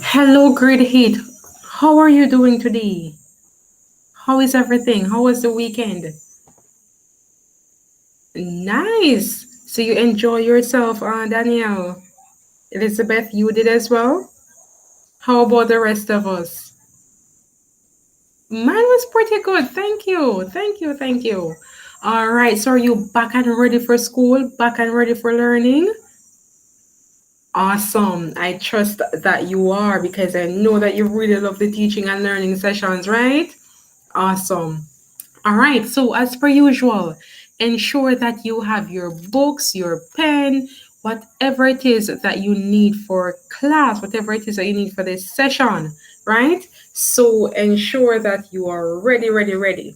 Hello, great hit. How are you doing today? How is everything? How was the weekend? Nice. So you enjoy yourself, Danielle. Elizabeth, you did as well? How about the rest of us? Mine was pretty good. Thank you. Thank you. Thank you. All right. So are you back and ready for school? Back and ready for learning? Awesome. I trust that you are because I know that you really love the teaching and learning sessions, right? Awesome. All right, so as per usual, ensure that you have your books, your pen, whatever it is that you need for class, whatever it is that you need for this session, right? So ensure that you are ready, ready, ready.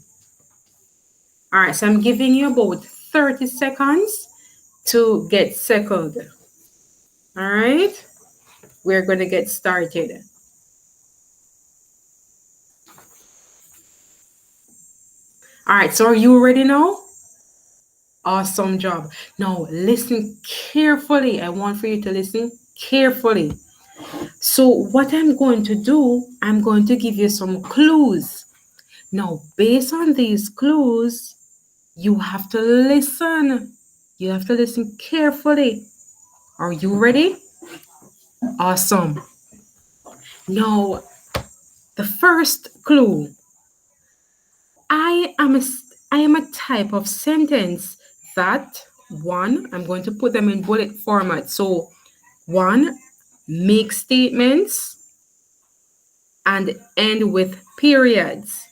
All right, so I'm giving you about 30 seconds to get settled. All right, we're going to get started. All right, so are you ready now? Awesome job. Now, listen carefully. I want for you to listen carefully. So, what I'm going to do, I'm going to give you some clues. Now, based on these clues, you have to listen. You have to listen carefully. Are you ready? Awesome. Now, the first clue, I am a, I am a type of sentence that one, I'm going to put them in bullet format. So, one, make statements and end with periods.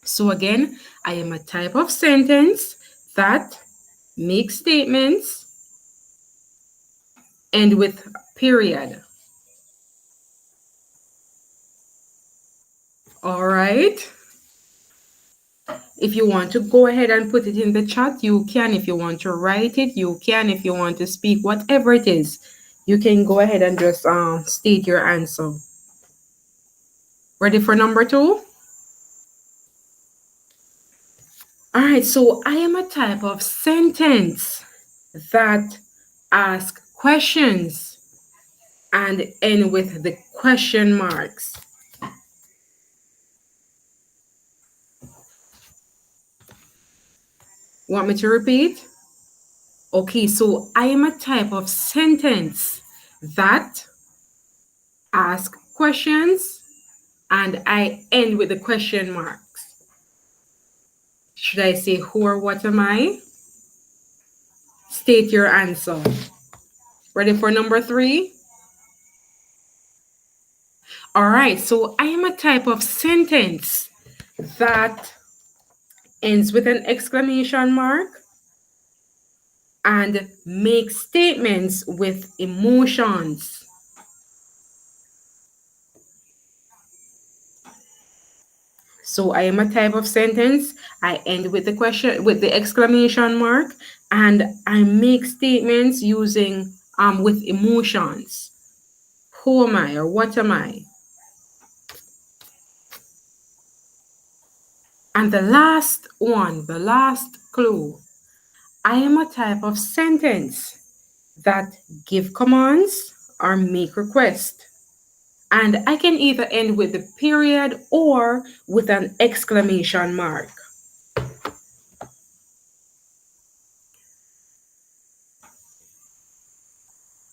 So again, I am a type of sentence that makes statements end with period. All right. If you want to go ahead and put it in the chat, you can. If you want to write it, you can. If you want to speak, whatever it is, you can go ahead and just state your answer. Ready for number two? All right, so I am a type of sentence that ask questions and end with the question marks. Want me to repeat? Okay, so I am a type of sentence that ask questions and I end with the question marks. Should I say who or what am I? State your answer. Ready for number three? All right, so I am a type of sentence that ends with an exclamation mark and makes statements with emotions. So I am a type of sentence. I end with the question with the exclamation mark, and I make statements using with emotions. Who am I or what am I? And the last one, the last clue. I am a type of sentence that give commands or make requests. And I can either end with the period or with an exclamation mark.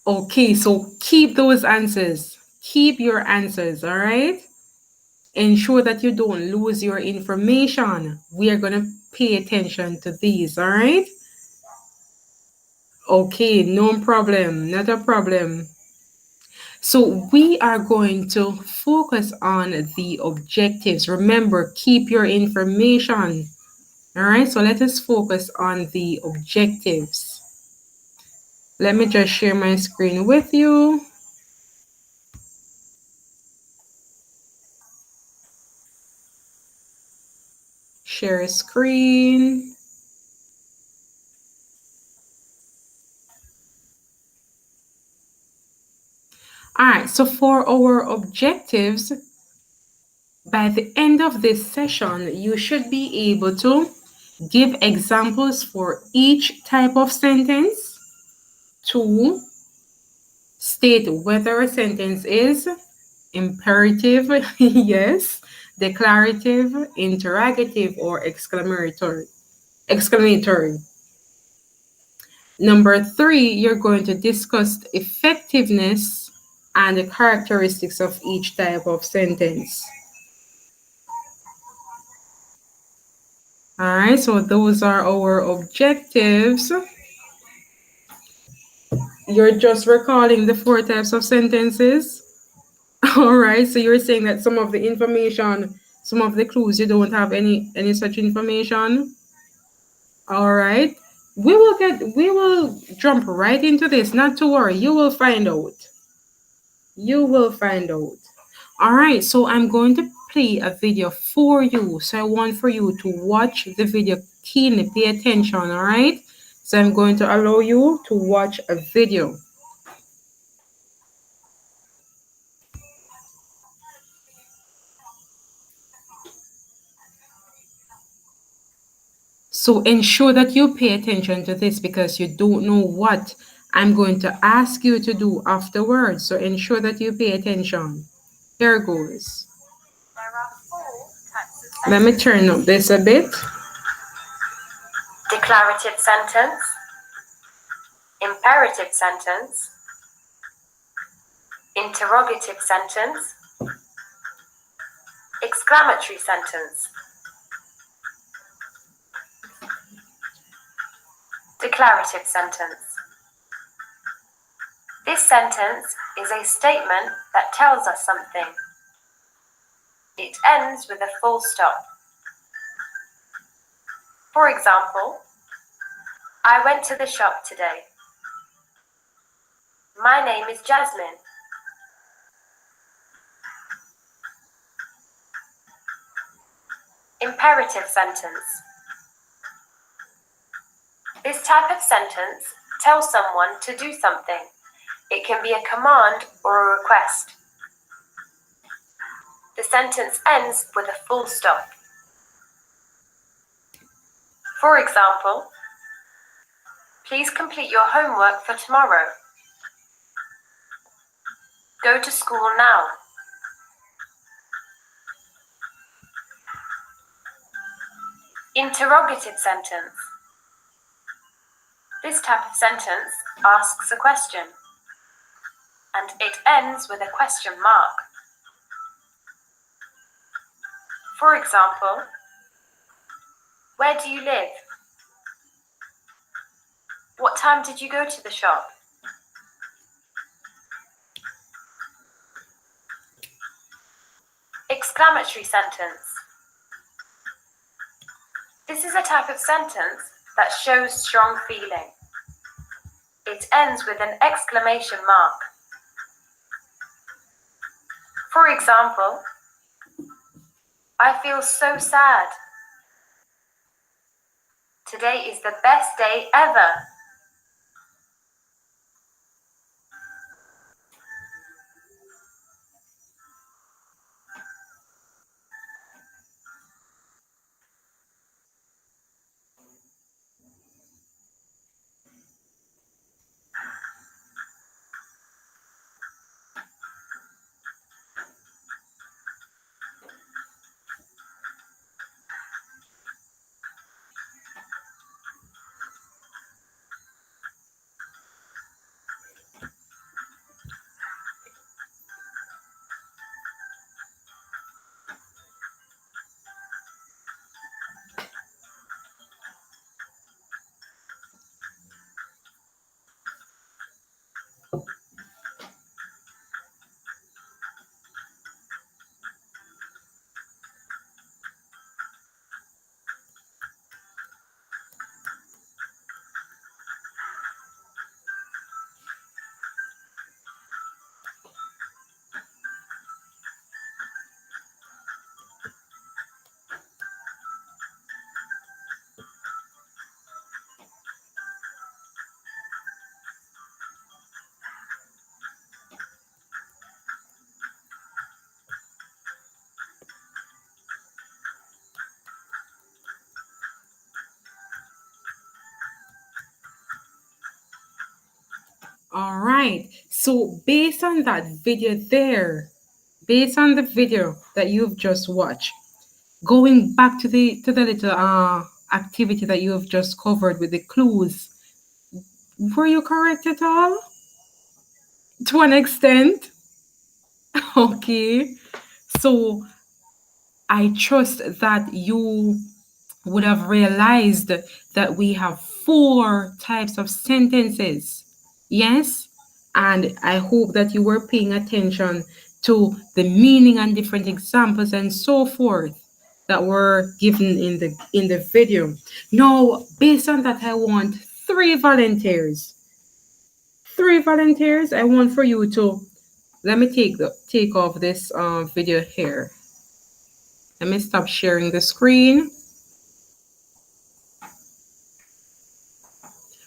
Okay, so keep those answers. Keep your answers, all right? Ensure that you don't lose your information. We are going to pay attention to these, all right? Okay, no problem, not a problem. So we are going to focus on the objectives. Remember, keep your information. All right, so let us focus on the objectives. Let me just share my screen with you. Share screen. All right, so for our objectives, by the end of this session, you should be able to give examples for each type of sentence, to state whether a sentence is imperative, yes, declarative, interrogative, or exclamatory. Exclamatory. Number 3, you're going to discuss the effectiveness and the characteristics of each type of sentence. All right, so those are our objectives. You're just recalling the 4 types of sentences. All right, so you're saying that some of the information, some of the clues, you don't have any such information. All right, we will jump right into this. Not to worry, you will find out. You will find out. All right, so I'm going to play a video for you. So I want for you to watch the video keenly, pay attention. All right, so I'm going to allow you to watch a video. So ensure that you pay attention to this because you don't know what I'm going to ask you to do afterwards. So ensure that you pay attention. Here goes. There are 4 types of sentences. Let me turn up this a bit. Declarative sentence, imperative sentence, interrogative sentence, exclamatory sentence. Declarative sentence. This sentence is a statement that tells us something. It ends with a full stop. For example, I went to the shop today. My name is Jasmine. Imperative sentence. This type of sentence tells someone to do something. It can be a command or a request. The sentence ends with a full stop. For example, please complete your homework for tomorrow. Go to school now. Interrogative sentence. This type of sentence asks a question, and it ends with a question mark. For example, where do you live? What time did you go to the shop? Exclamatory sentence. This is a type of sentence that shows strong feeling. It ends with an exclamation mark. For example, I feel so sad. Today is the best day ever. All right, so based on that video there, based on the video that you've just watched, going back to the little activity that you have just covered with the clues, were you correct at all? To an extent? Okay. So I trust that you would have realized that we have 4 types of sentences. Yes? And I hope that you were paying attention to the meaning and different examples and so forth that were given in the video. Now, based on that, I want 3 volunteers. 3 volunteers. I want for you to let me take off this video here. Let me stop sharing the screen.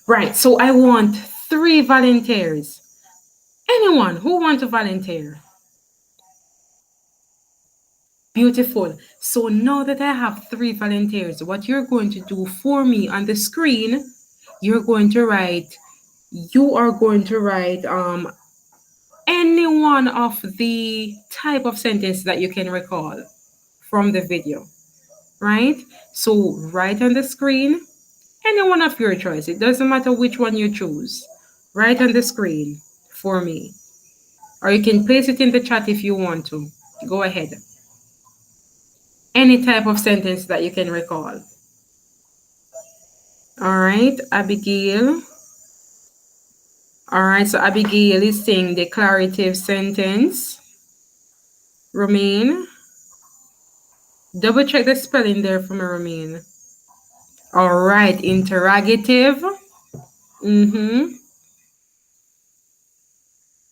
Right, so I want 3 volunteers. Anyone who wants to volunteer? Beautiful. So now that I have 3 volunteers, what you're going to do for me on the screen, you are going to write any one of the type of sentence that you can recall from the video, right? So write on the screen any one of your choice. It doesn't matter which one you choose. Write on the screen for me. Or you can place it in the chat if you want to. Go ahead. Any type of sentence that you can recall. All right, Abigail. All right, so Abigail is saying declarative sentence. Romaine. Double check the spelling there for me, Romaine. All right, interrogative.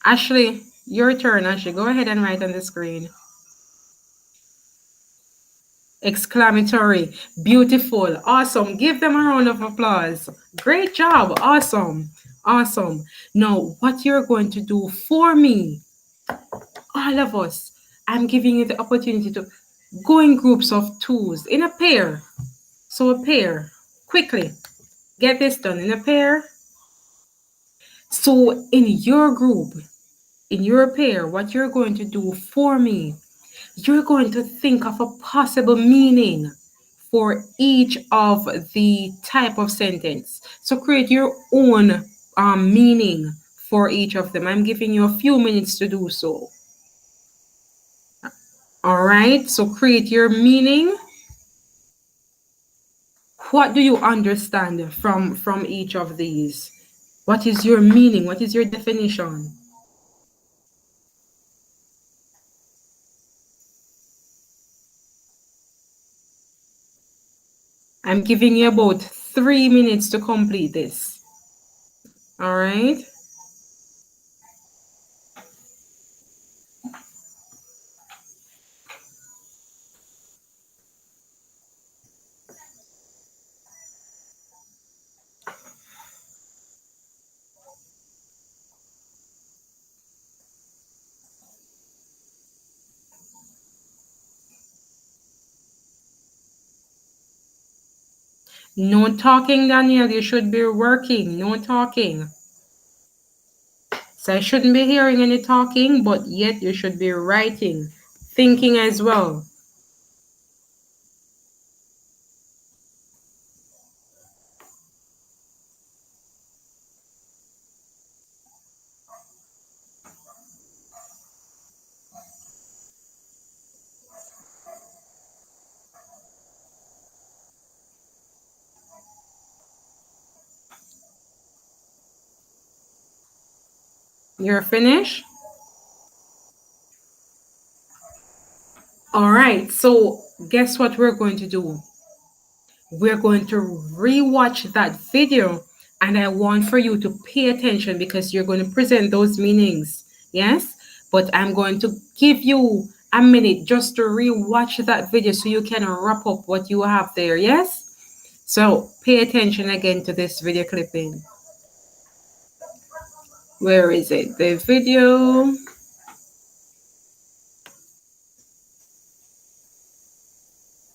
Ashley, your turn, Ashley. Go ahead and write on the screen. Exclamatory. Beautiful. Awesome. Give them a round of applause. Great job. Awesome. Awesome. Now, what you're going to do for me, all of us, I'm giving you the opportunity to go in groups of 2s in a pair. So a pair. Quickly. Get this done in a pair. So in your group, in your pair, what you're going to do for me, you're going to think of a possible meaning for each of the type of sentence. So create your own meaning for each of them. I'm giving you a few minutes to do so. All right, so create your meaning. What do you understand from each of these? What is your meaning? What is your definition? I'm giving you about 3 minutes to complete this. All right. No talking, Daniel. You should be working. No talking. So I shouldn't be hearing any talking, but yet you should be writing, thinking as well. You're finished? All right, so guess what we're going to do? We're going to rewatch that video, and I want for you to pay attention because you're going to present those meanings, yes? But I'm going to give you a minute just to rewatch that video so you can wrap up what you have there, yes? So pay attention again to this video clipping. Where is it? The video.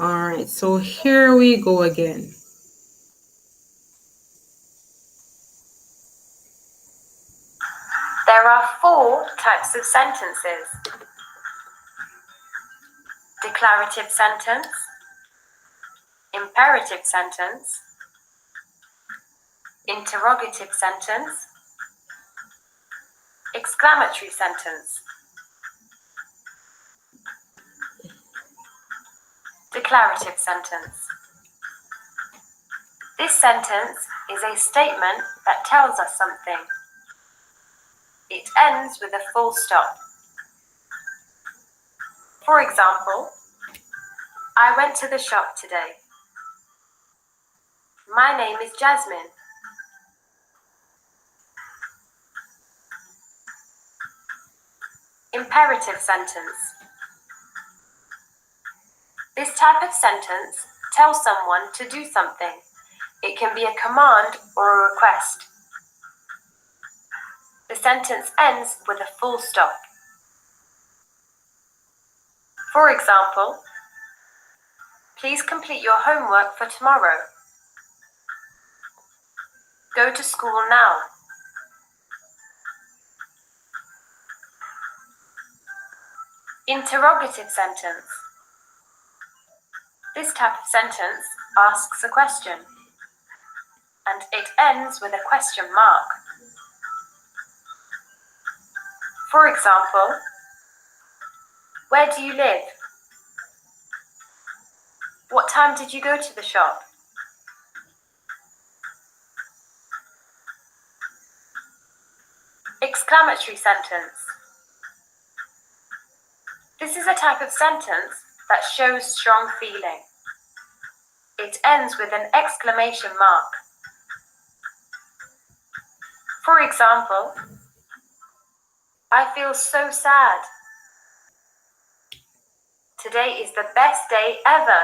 All right, so here we go again. There are 4 types of sentences. declarative sentence, imperative sentence, interrogative sentence, exclamatory sentence. Declarative sentence. This sentence is a statement that tells us something. It ends with a full stop. For example, I went to the shop today. My name is Jasmine. Imperative sentence. This type of sentence tells someone to do something. It can be a command or a request. The sentence ends with a full stop. For example, please complete your homework for tomorrow. Go to school now. Interrogative sentence. This type of sentence asks a question, and it ends with a question mark. For example, where do you live? What time did you go to the shop? Exclamatory sentence. This is a type of sentence that shows strong feeling. It ends with an exclamation mark. For example, I feel so sad. Today is the best day ever.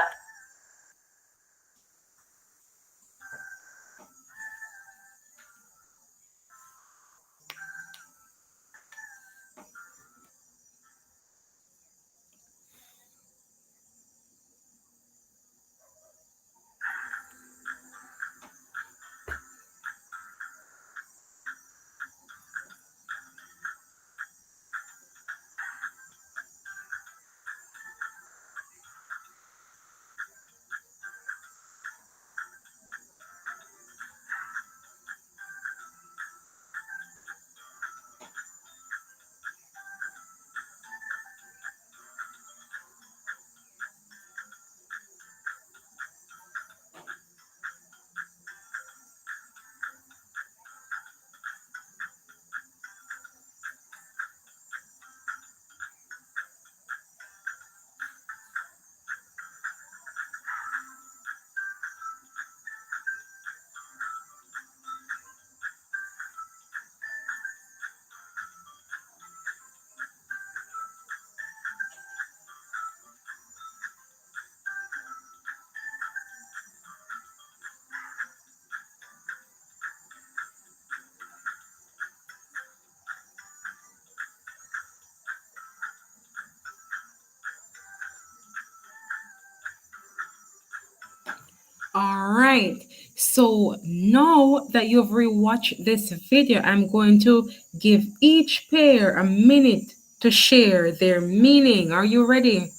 All right. So now that you've rewatched this video, I'm going to give each pair a minute to share their meaning. Are you ready?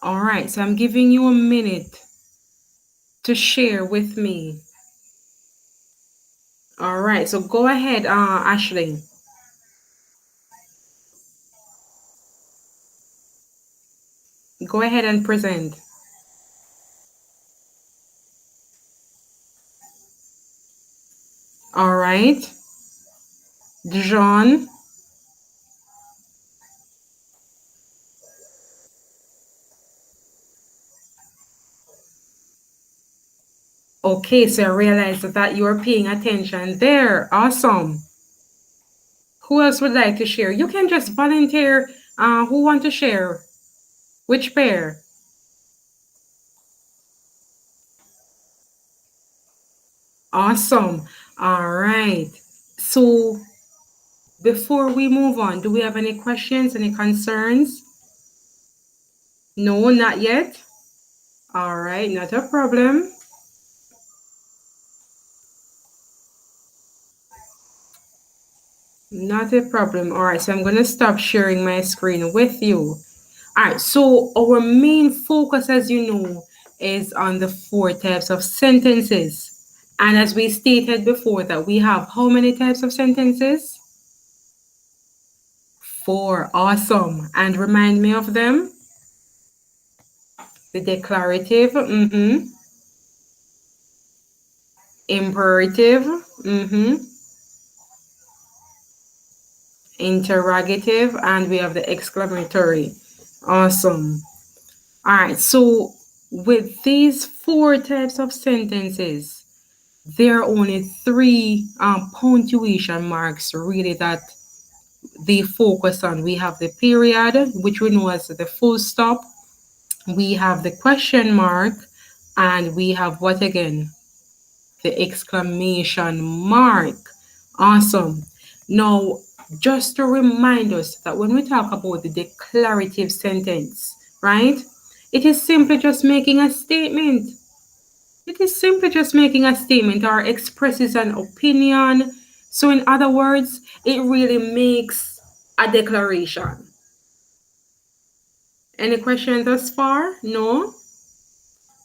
All right. So I'm giving you a minute to share with me. All right. So go ahead, Ashley. Go ahead and present. All right. John. Okay, so I realized that you are paying attention there. Awesome. Who else would like to share? You can just volunteer. Who want to share? Which pair? Awesome. All right. So before we move on, do we have any questions, any concerns? No, not yet. All right, not a problem. Not a problem. All right, so I'm going to stop sharing my screen with you. All right, so our main focus, as you know, is on the 4 types of sentences. And as we stated before, that we have how many types of sentences? 4. Awesome. And remind me of them. The declarative, imperative, interrogative, and we have the exclamatory. Awesome. All right, so with these 4 types of sentences, there are only 3 punctuation marks really that they focus on. We have the period, which we know as the full stop. We have the question mark, and we have what again? The exclamation mark. Awesome. Now, just to remind us that when we talk about the declarative sentence, right? It is simply just making a statement. It is simply just making a statement or expresses an opinion. So, in other words, it really makes a declaration. Any questions thus far? No?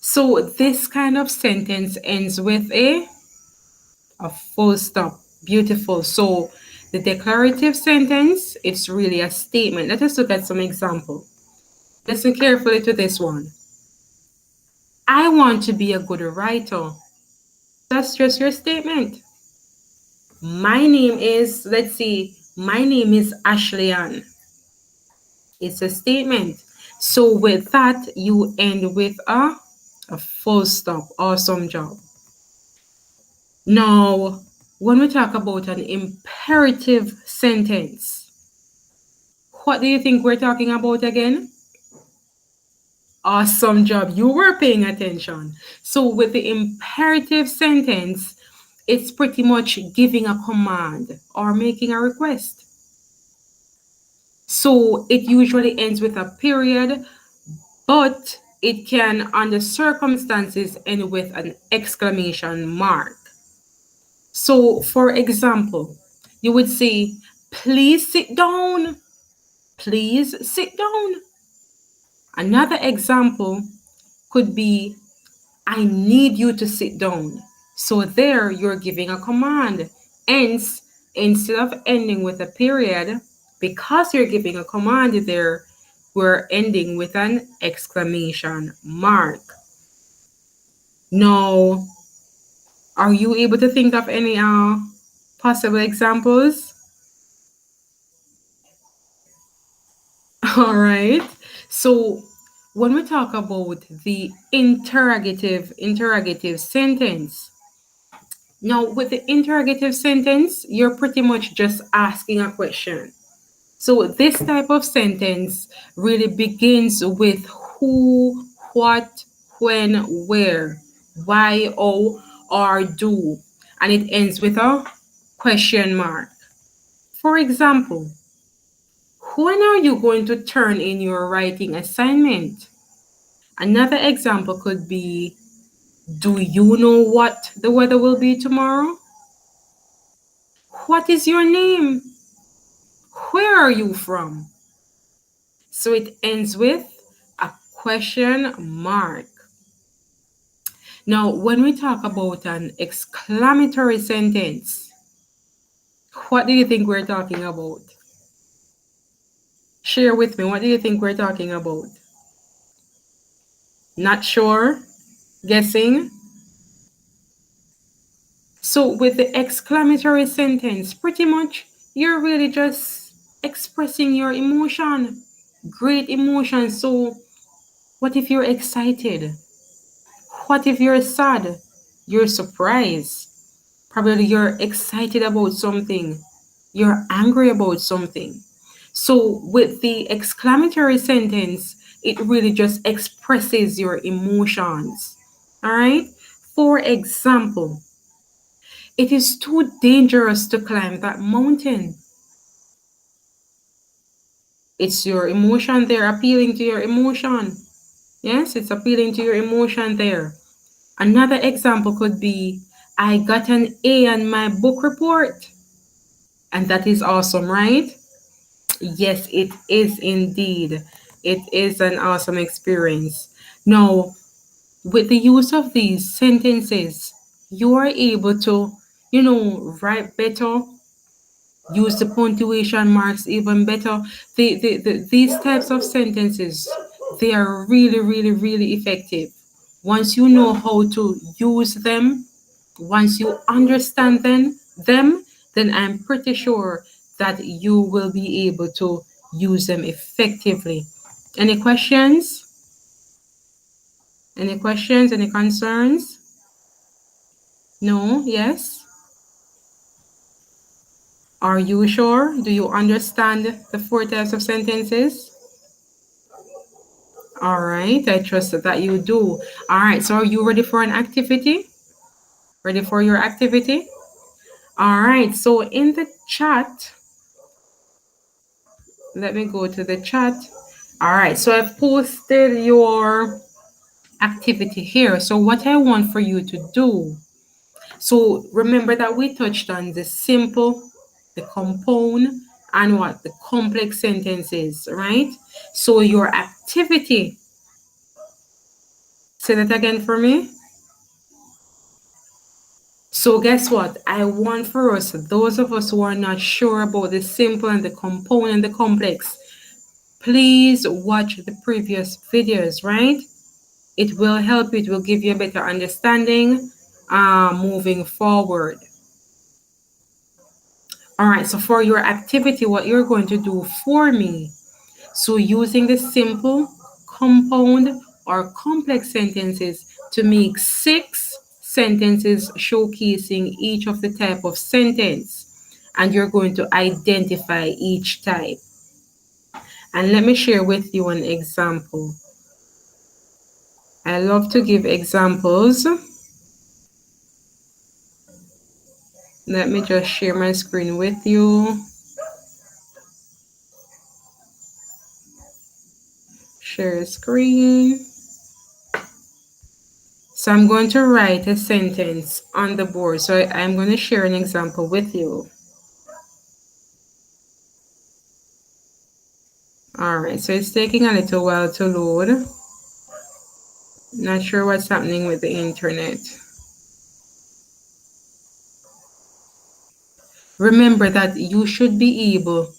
So, this kind of sentence ends with a full stop. Beautiful. So, the declarative sentence, it's really a statement. Let us look at some example. Listen carefully to this one. I want to be a good writer. That's just your statement. My name is, let's see, my name is Ashley Ann. It's a statement. So with that, you end with a full stop. Awesome job. Now, when we talk about an imperative sentence, what do you think we're talking about again? Awesome job. You were paying attention. So with the imperative sentence, it's pretty much giving a command or making a request. So it usually ends with a period, but it can, under circumstances, end with an exclamation mark. So, for example, you would say, please sit down. Please sit down. Another example could be, I need you to sit down. So there you're giving a command. Hence, instead of ending with a period, because you're giving a command there, we're ending with an exclamation mark. Now, are you able to think of any possible examples? All right. So when we talk about the interrogative sentence, now with the interrogative sentence, you're pretty much just asking a question. So this type of sentence really begins with who, what, when, where, why, how, or do, and it ends with a question mark. For example, when are you going to turn in your writing assignment? Another example could be, do you know what the weather will be tomorrow? What is your name? Where are you from? So it ends with a question mark. Now, when we talk about an exclamatory sentence, what do you think we're talking about? Share with me, what do you think we're talking about? Not sure? Guessing? So with the exclamatory sentence, pretty much you're really just expressing your emotion, great emotion. So what if you're excited? What if you're sad? You're surprised. Probably you're excited about something. You're angry about something. So with the exclamatory sentence, it really just expresses your emotions. All right? For example, it is too dangerous to climb that mountain. It's your emotion there, appealing to your emotion. Yes, it's appealing to your emotion there. Another example could be, I got an A on my book report. And that is awesome, right? Yes, it is indeed. It is an awesome experience. Now, with the use of these sentences, you are able to, write better, use the punctuation marks even better. These types of sentences, they are really, really, really effective. Once you know how to use them, once you understand them, then I'm pretty sure that you will be able to use them effectively. Any questions? Any questions? Any concerns? No? Yes? Are you sure? Do you understand the 4 types of sentences? All right, I trust that you do. All right, so are you ready for an activity? Ready for your activity? All right, so in the chat, let me go to the chat. All right, so I've posted your activity here. So what I want for you to do, so remember that we touched on the simple, the compound, and what? The complex sentences, right? So your activity, say that again for me. So guess what? I want for us, those of us who are not sure about the simple and the compound and the complex, please watch the previous videos, right? It will help you, it will give you a better understanding moving forward. All right, so for your activity, what you're going to do for me, so using the simple, compound, or complex sentences to make 6 sentences showcasing each of the type of sentence, and you're going to identify each type. And let me share with you an example. I love to give examples. Let me just share my screen with you. Share screen. So I'm going to write a sentence on the board. So I'm going to share an example with you. All right, so it's taking a little while to load. Not sure what's happening with the internet. Remember that you should be able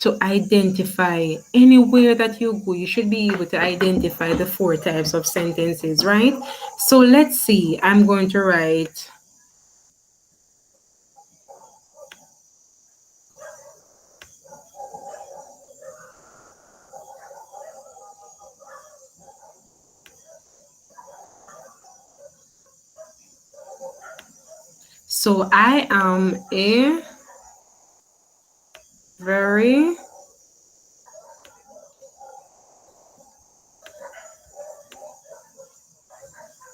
to identify anywhere that you go. You should be able to identify the 4 types of sentences, right? So let's see. I'm going to write so I am a very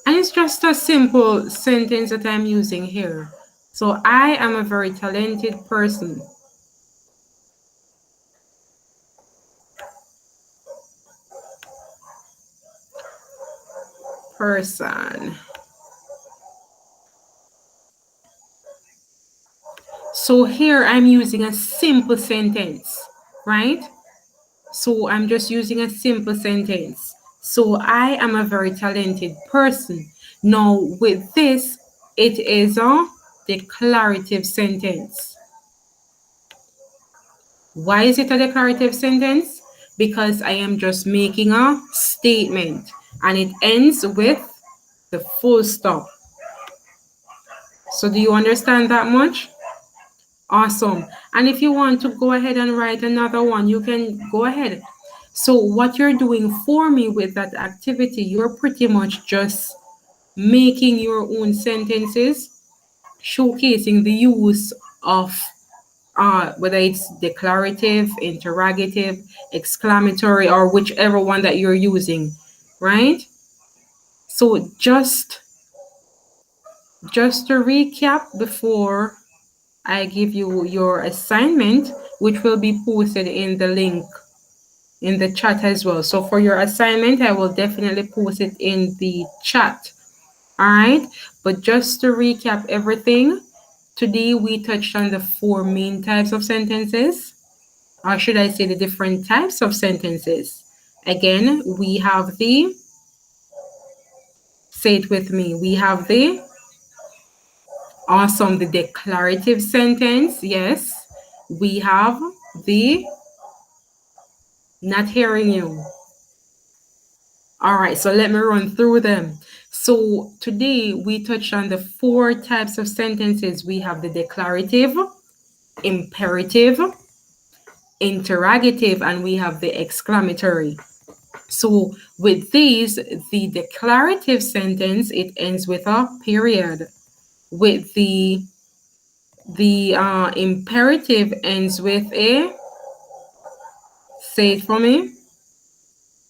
and it's just a simple sentence that I'm using here. So I am a very talented person. So here I'm using a simple sentence, right? So I'm just using a simple sentence. So I am a very talented person. Now with this, it is a declarative sentence. Why is it a declarative sentence? Because I am just making a statement and it ends with the full stop. So do you understand that much? Awesome. And if you want to go ahead and write another one, you can go ahead. So what you're doing for me with that activity, you're pretty much just making your own sentences, showcasing the use of whether it's declarative, interrogative, exclamatory, or whichever one that you're using, right? So just to recap before I give you your assignment, which will be posted in the link in the chat as well. So for your assignment, I will definitely post it in the chat. All right. But just to recap everything, today we touched on the 4 main types of sentences, or should I say the different types of sentences. Again, we have the, say it with me, we have the, awesome, the declarative sentence, yes. We have the, not hearing you. All right, so let me run through them. So today we touched on the 4 types of sentences. We have the declarative, imperative, interrogative, and we have the exclamatory. So with these, the declarative sentence, it ends with a period. With the imperative ends with a, say it for me.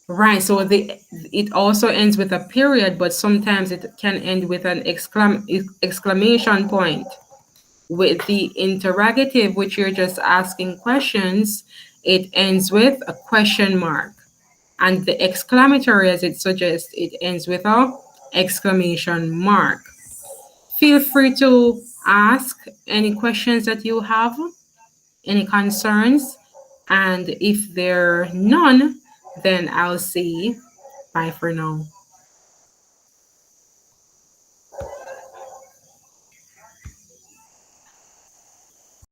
Right, so it also ends with a period, but sometimes it can end with an exclamation point. With the interrogative, which you're just asking questions, it ends with a question mark. And the exclamatory, as it suggests, it ends with a exclamation mark. Feel free to ask any questions that you have, any concerns, and if there are none, then I'll say bye for now.